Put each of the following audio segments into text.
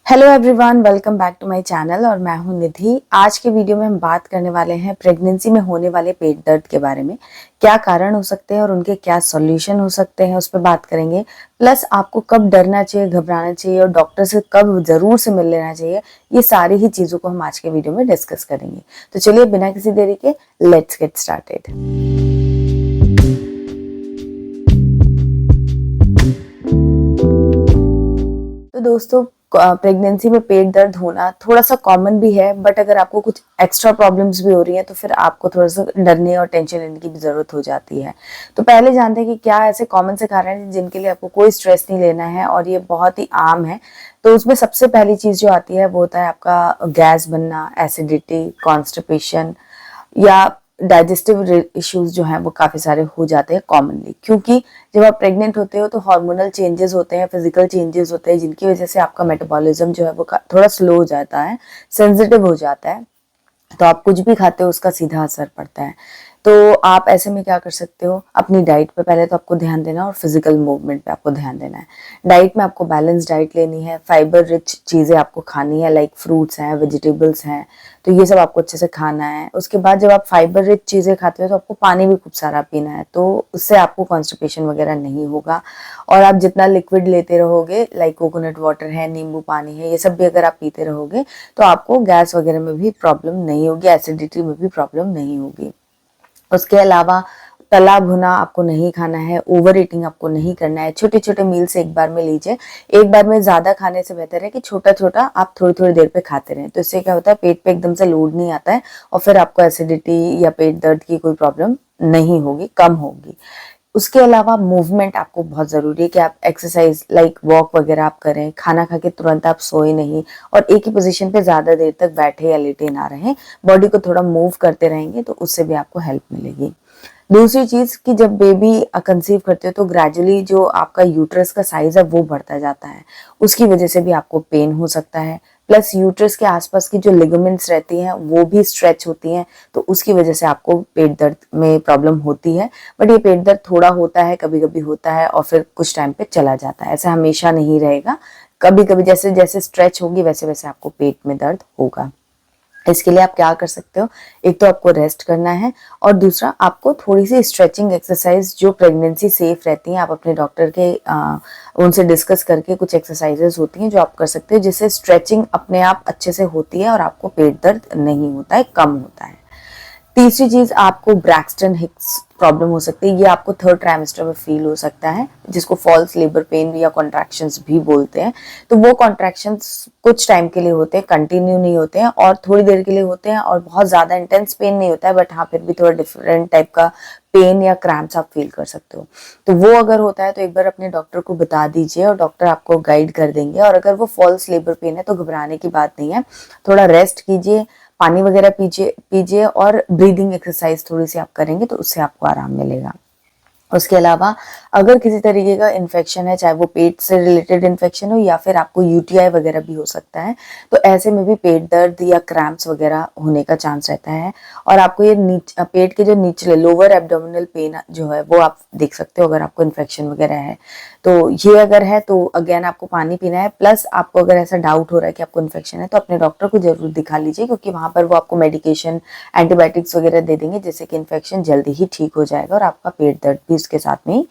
Hello everyone, welcome back to my channel और मैं हूं निधि। आज के वीडियो में हम बात करने वाले हैं प्रेगनेंसी में होने वाले पेट दर्द के बारे में। क्या कारण हो सकते हैं और उनके क्या सॉल्यूशन हो सकते हैं, उस पर बात करेंगे। प्लस आपको कब डरना चाहिए, घबराना चाहिए और डॉक्टर से कब जरूर से मिल लेना चाहिए, ये सारी ही चीजों को हम आज के वीडियो में डिस्कस करेंगे। तो चलिए बिना किसी देरी के लेट्स गेट स्टार्टेड। तो दोस्तों, प्रेगनेंसी में पेट दर्द होना थोड़ा सा कॉमन भी है, बट अगर आपको कुछ एक्स्ट्रा प्रॉब्लम्स भी हो रही हैं तो फिर आपको थोड़ा सा डरने और टेंशन लेने की भी जरूरत हो जाती है। तो पहले जानते हैं कि क्या ऐसे कॉमन से कारण हैं जिनके लिए आपको कोई स्ट्रेस नहीं लेना है और ये बहुत ही आम है। तो उसमें सबसे पहली चीज जो आती है वो होता है आपका गैस बनना, एसिडिटी, कॉन्स्टिपेशन या डाइजेस्टिव इश्यूज जो हैं वो काफी सारे हो जाते हैं कॉमनली, क्योंकि जब आप प्रेग्नेंट होते हो तो हार्मोनल चेंजेस होते हैं, फिजिकल चेंजेस होते हैं, जिनकी वजह से आपका मेटाबॉलिज्म जो है वो थोड़ा स्लो हो जाता है, सेंसिटिव हो जाता है। तो आप कुछ भी खाते हो उसका सीधा असर पड़ता है। तो आप ऐसे में क्या कर सकते हो, अपनी डाइट पे पहले तो आपको ध्यान देना और फिजिकल मूवमेंट पे आपको ध्यान देना है। डाइट में आपको बैलेंस डाइट लेनी है, फाइबर रिच चीजें आपको खानी है, लाइक फ्रूट्स हैं, वेजिटेबल्स हैं, तो ये सब आपको अच्छे से खाना है। उसके बाद जब आप फाइबर रिच चीजें खाते हो तो आपको पानी भी खूब सारा पीना है, तो उससे आपको कॉन्स्टिपेशन वगैरह नहीं होगा। और आप जितना लिक्विड लेते रहोगे, लाइक कोकोनट वाटर है, नींबू पानी है, ये सब भी अगर आप पीते रहोगे तो आपको गैस वगैरह में भी प्रॉब्लम नहीं होगी, एसिडिटी में भी प्रॉब्लम नहीं होगी। उसके अलावा तला भुना आपको नहीं खाना है, ओवर ईटिंग आपको नहीं करना है। छोटे छोटे मील्स एक बार में लीजिए। एक बार में ज्यादा खाने से बेहतर है कि छोटा छोटा आप थोड़ी थोड़ी देर पे खाते रहें। तो इससे क्या होता है, पेट पे एकदम से लोड नहीं आता है और फिर आपको एसिडिटी या पेट दर्द की कोई प्रॉब्लम नहीं होगी, कम होगी। उसके अलावा मूवमेंट आपको बहुत जरूरी है कि आप एक्सरसाइज लाइक वॉक वगैरह आप करें। खाना खा के तुरंत आप सोए नहीं और एक ही पोजीशन पे ज्यादा देर तक बैठे या लेटे ना रहें। बॉडी को थोड़ा मूव करते रहेंगे तो उससे भी आपको हेल्प मिलेगी। दूसरी चीज कि जब बेबी कंसीव करते हो तो ग्रेजुअली जो आपका यूट्रस का साइज है वो बढ़ता जाता है, उसकी वजह से भी आपको पेन हो सकता है। प्लस यूट्रस के आसपास की जो लिगामेंट्स रहती हैं वो भी स्ट्रेच होती हैं, तो उसकी वजह से आपको पेट दर्द में प्रॉब्लम होती है। बट ये पेट दर्द थोड़ा होता है, कभी कभी होता है और फिर कुछ टाइम पे चला जाता है, ऐसा हमेशा नहीं रहेगा। कभी कभी जैसे जैसे स्ट्रेच होगी वैसे वैसे आपको पेट में दर्द होगा। इसके लिए आप क्या कर सकते हो, एक तो आपको रेस्ट करना है और दूसरा आपको थोड़ी सी स्ट्रेचिंग एक्सरसाइज जो प्रेगनेंसी सेफ रहती हैं, आप अपने डॉक्टर के उनसे डिस्कस करके कुछ एक्सरसाइजेस होती हैं जो आप कर सकते हो, जिससे स्ट्रेचिंग अपने आप अच्छे से होती है और आपको पेट दर्द नहीं होता है, कम होता है। तीसरी चीज, आपको ब्रैक्सटन हिक्स प्रॉब्लम हो सकती है। ये आपको थर्ड ट्राइमेस्टर में फील हो सकता है, जिसको फॉल्स लेबर पेन या कॉन्ट्रैक्शंस भी बोलते हैं। तो वो कॉन्ट्रैक्शंस कुछ टाइम के लिए होते हैं, कंटिन्यू नहीं होते हैं और थोड़ी देर के लिए होते हैं और बहुत ज्यादा इंटेंस पेन नहीं होता है, बट हाँ फिर भी थोड़ा डिफरेंट टाइप का पेन या क्रैम्प्स आप फील कर सकते हो। तो वो अगर होता है तो एक बार अपने डॉक्टर को बता दीजिए और डॉक्टर आपको गाइड कर देंगे। और अगर वो फॉल्स लेबर पेन है तो घबराने की बात नहीं है, थोड़ा रेस्ट कीजिए, पानी वगैरह पीजिए पीजिए और ब्रीदिंग एक्सरसाइज थोड़ी सी आप करेंगे तो उससे आपको आराम मिलेगा। उसके अलावा अगर किसी तरीके का इन्फेक्शन है, चाहे वो पेट से रिलेटेड इन्फेक्शन हो या फिर आपको यूटीआई वगैरह भी हो सकता है, तो ऐसे में भी पेट दर्द या क्रैम्प्स वगैरह होने का चांस रहता है। और आपको ये पेट के जो निचले लोअर एब्डोमिनल पेन जो है वो आप देख सकते हो अगर आपको इन्फेक्शन वगैरह है। तो ये अगर है तो अगेन आपको पानी पीना है। प्लस आपको अगर ऐसा डाउट हो रहा है कि आपको इन्फेक्शन है तो अपने डॉक्टर को जरूर दिखा लीजिए, क्योंकि वहां पर वो आपको मेडिकेशन, एंटीबायोटिक्स वगैरह दे देंगे, जिससे कि इन्फेक्शन जल्दी ही ठीक हो जाएगा और आपका पेट दर्द भी उसके साथ में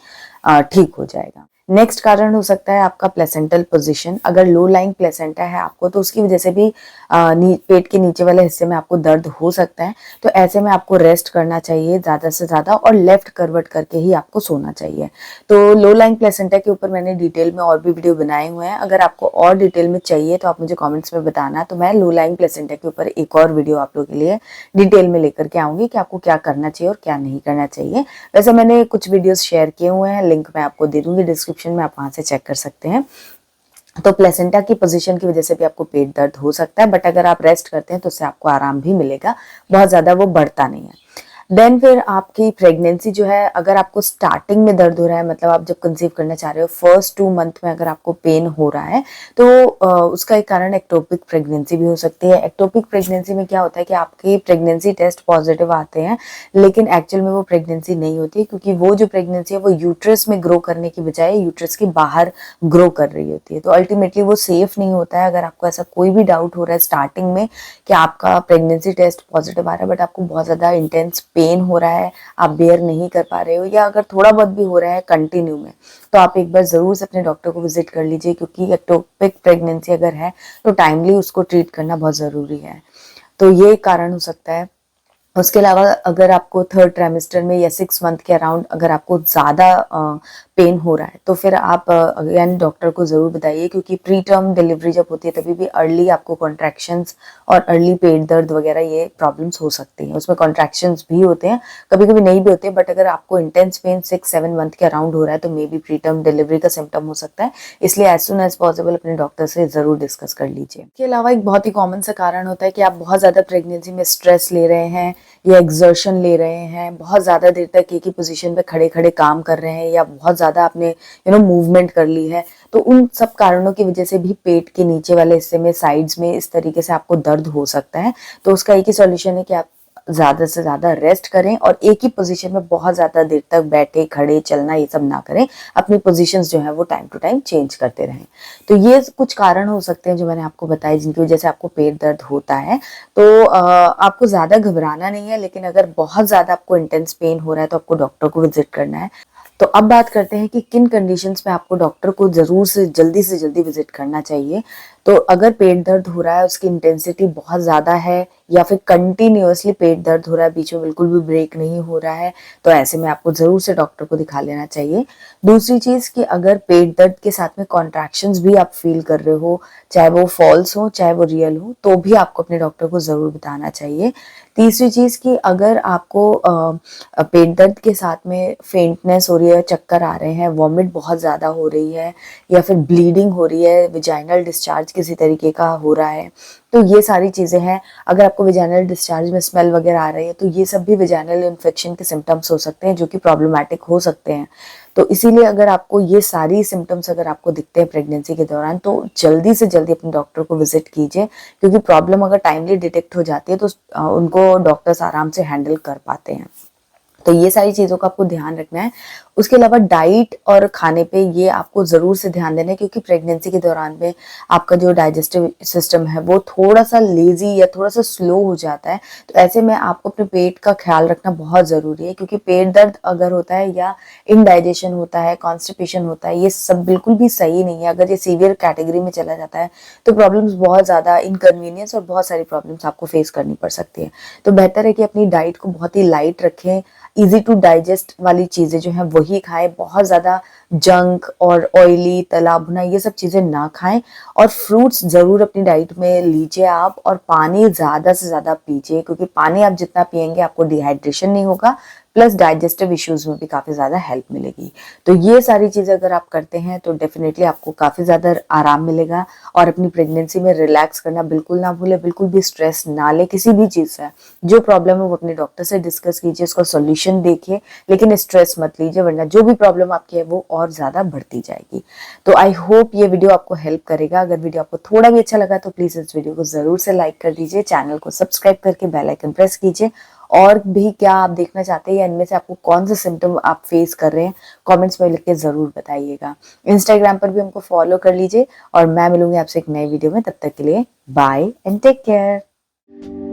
ठीक हो जाएगा। नेक्स्ट कारण हो सकता है आपका प्लेसेंटल पोजीशन। अगर लो लाइंग प्लेसेंटा है आपको तो उसकी वजह से भी पेट के नीचे वाले हिस्से में आपको दर्द हो सकता है। तो ऐसे में आपको रेस्ट करना चाहिए ज्यादा से ज्यादा और लेफ्ट करवट करके ही आपको सोना चाहिए। तो लो लाइंग प्लेसेंटा के ऊपर मैंने डिटेल में और भी वीडियो बनाए हुए हैं, अगर आपको और डिटेल में चाहिए तो आप मुझे कॉमेंट्स में बताना, तो मैं लो लाइंग प्लेसेंटा के ऊपर एक और वीडियो आप लोगों के लिए डिटेल में लेकर के आऊंगी कि आपको क्या करना चाहिए और क्या नहीं करना चाहिए। वैसे मैंने कुछ वीडियोस शेयर किए हुए हैं, लिंक मैं आपको दे दूंगी डिस्क्रिप्शन में, आप वहां से चेक कर सकते हैं। तो प्लेसेंटा की पोजीशन की वजह से भी आपको पेट दर्द हो सकता है, बट अगर आप रेस्ट करते हैं तो उससे आपको आराम भी मिलेगा, बहुत ज्यादा वो बढ़ता नहीं है। देन फिर आपकी प्रेगनेंसी जो है, अगर आपको स्टार्टिंग में दर्द हो रहा है, मतलब आप जब कंसीव करना चाह रहे हो फर्स्ट 2 मंथ में अगर आपको पेन हो रहा है, तो उसका एक कारण एक्टोपिक प्रेगनेंसी भी हो सकती है। एक्टोपिक प्रेगनेंसी में क्या होता है कि आपके प्रेगनेंसी टेस्ट पॉजिटिव आते हैं, लेकिन एक्चुअल में वो प्रेगनेंसी नहीं होती, क्योंकि वो जो प्रेगनेंसी है वो यूट्रस में ग्रो करने की बजाय यूट्रस के बाहर ग्रो कर रही होती है। तो अल्टीमेटली वो सेफ नहीं होता है। अगर आपको ऐसा कोई भी डाउट हो रहा है स्टार्टिंग में कि आपका प्रेगनेंसी टेस्ट पॉजिटिव आ रहा है बट आपको बहुत ज़्यादा इंटेंस पेन हो रहा है, आप बेयर नहीं कर पा रहे हो, या अगर थोड़ा बहुत भी हो रहा है कंटिन्यू में, तो आप एक बार ज़रूर से अपने डॉक्टर को विजिट कर लीजिए, क्योंकि एक्टोपिक प्रेगनेंसी अगर है तो टाइमली उसको ट्रीट करना बहुत ज़रूरी है। तो ये कारण हो सकता है। उसके अलावा अगर आपको थर्ड ट्राइमेस्टर में या 6 मंथ के अराउंड अगर आपको ज़्यादा पेन हो रहा है, तो फिर आप अगेन डॉक्टर को ज़रूर बताइए, क्योंकि प्री टर्म डिलीवरी जब होती है तभी भी अर्ली आपको कॉन्ट्रैक्शंस और अर्ली पेट दर्द वगैरह ये प्रॉब्लम्स हो सकती हैं। उसमें कॉन्ट्रैक्शंस भी होते हैं, कभी कभी नहीं भी होते, बट अगर आपको इंटेंस पेन 6-7 मंथ के अराउंड हो रहा है तो may be pre term delivery का सिम्टम हो सकता है। इसलिए एज सुन एज पॉसिबल अपने डॉक्टर से ज़रूर डिस्कस कर लीजिए। इसके अलावा एक बहुत ही कॉमन सा कारण होता है कि आप बहुत ज़्यादा प्रेगनेंसी में स्ट्रेस ले रहे हैं या एक्सर्शन ले रहे हैं, बहुत ज़्यादा देर तक एक ही पोजीशन पे खड़े खड़े काम कर रहे हैं, या बहुत ज़्यादा आपने मूवमेंट कर ली है, तो उन सब कारणों की वजह से भी पेट के नीचे वाले हिस्से में साइड्स में इस तरीके से आपको दर्द हो सकता है। तो उसका एक ही सॉल्यूशन है कि आप ज़्यादा से ज़्यादा रेस्ट करें और एक ही पोजीशन में बहुत ज़्यादा देर तक बैठे खड़े चलना ये सब ना करें। अपनी पोजीशंस जो है वो टाइम टू टाइम चेंज करते रहें। तो ये कुछ कारण हो सकते हैं जो मैंने आपको बताए, जिनकी वजह से आपको पेट दर्द होता है। तो आपको ज़्यादा घबराना नहीं है, लेकिन अगर बहुत ज़्यादा आपको इंटेंस पेन हो रहा है तो आपको डॉक्टर को विजिट करना है। तो अब बात करते हैं कि किन कंडीशंस में आपको डॉक्टर को ज़रूर से जल्दी विजिट करना चाहिए। तो अगर पेट दर्द हो रहा है, उसकी इंटेंसिटी बहुत ज़्यादा है, या फिर कंटिन्यूअसली पेट दर्द हो रहा है, बीच में बिल्कुल भी ब्रेक नहीं हो रहा है, तो ऐसे में आपको ज़रूर से डॉक्टर को दिखा लेना चाहिए। दूसरी चीज़ कि अगर पेट दर्द के साथ में कॉन्ट्रैक्शंस भी आप फील कर रहे हो, चाहे वो फॉल्स हो चाहे वो रियल हो, तो भी आपको अपने डॉक्टर को ज़रूर बताना चाहिए। तीसरी चीज़ कि अगर आपको पेट दर्द के साथ में फेंटनेस हो रही है, चक्कर आ रहे हैं, वॉमिट बहुत ज़्यादा हो रही है, या फिर ब्लीडिंग हो रही है, विजाइनल डिस्चार्ज किसी तरीके का हो रहा है, तो ये सारी चीज़ें हैं। अगर आपको विजाइनल डिस्चार्ज में स्मेल वगैरह आ रही है, तो ये सब भी विजाइनल इन्फेक्शन के सिम्टम्स हो सकते हैं, जो कि प्रॉब्लमैटिक हो सकते हैं। तो इसीलिए अगर आपको ये सारी सिम्टम्स अगर आपको दिखते हैं प्रेगनेंसी के दौरान, तो जल्दी से जल्दी अपने डॉक्टर को विजिट कीजिए, क्योंकि प्रॉब्लम अगर टाइमली डिटेक्ट हो जाती है तो उनको डॉक्टर्स आराम से हैंडल कर पाते हैं। तो ये सारी चीज़ों का आपको ध्यान रखना है। उसके अलावा डाइट और खाने पे ये आपको ज़रूर से ध्यान देना है, क्योंकि प्रेगनेंसी के दौरान में आपका जो डाइजेस्टिव सिस्टम है वो थोड़ा सा लेजी या थोड़ा सा स्लो हो जाता है। तो ऐसे में आपको अपने पेट का ख्याल रखना बहुत ज़रूरी है, क्योंकि पेट दर्द अगर होता है या इनडाइजेशन होता है, कॉन्स्टिपेशन होता है, ये सब बिल्कुल भी सही नहीं है। अगर ये सीवियर कैटेगरी में चला जाता है तो प्रॉब्लम्स बहुत ज़्यादा, इनकन्वीनियंस और बहुत सारी प्रॉब्लम्स आपको फेस करनी पड़ सकती है। तो बेहतर है कि अपनी डाइट को बहुत ही लाइट रखें, इजी टू डाइजेस्ट वाली चीज़ें जो हैं वही खाएं, बहुत ज़्यादा जंक और ऑयली तला भुना ये सब चीज़ें ना खाएं, और फ्रूट्स ज़रूर अपनी डाइट में लीजिए आप, और पानी ज़्यादा से ज़्यादा पीजिए, क्योंकि पानी आप जितना पियेंगे आपको डिहाइड्रेशन नहीं होगा, प्लस डाइजेस्टिव इश्यूज में भी काफ़ी ज़्यादा हेल्प मिलेगी। तो ये सारी चीज़ें अगर आप करते हैं तो डेफिनेटली आपको काफ़ी ज़्यादा आराम मिलेगा। और अपनी प्रेगनेंसी में रिलैक्स करना बिल्कुल ना भूले, बिल्कुल भी स्ट्रेस ना ले किसी भी चीज़ से। जो प्रॉब्लम है वो अपने डॉक्टर से डिस्कस कीजिए, उसका सोल्यूशन देखिए, लेकिन स्ट्रेस मत लीजिए, वरना जो भी प्रॉब्लम आपकी है वो और ज़्यादा बढ़ती जाएगी। तो आई होप ये वीडियो आपको हेल्प करेगा। अगर वीडियो आपको थोड़ा भी अच्छा लगा तो प्लीज़ इस वीडियो को ज़रूर से लाइक कर दीजिए, चैनल को सब्सक्राइब करके बेल आइकन प्रेस कीजिए। और भी क्या आप देखना चाहते हैं या इनमें से आपको कौन से सिम्टम आप फेस कर रहे हैं, कमेंट्स में लिख के ज़रूर बताइएगा। इंस्टाग्राम पर भी हमको फॉलो कर लीजिए, और मैं मिलूंगी आपसे एक नए वीडियो में। तब तक के लिए बाय एंड टेक केयर।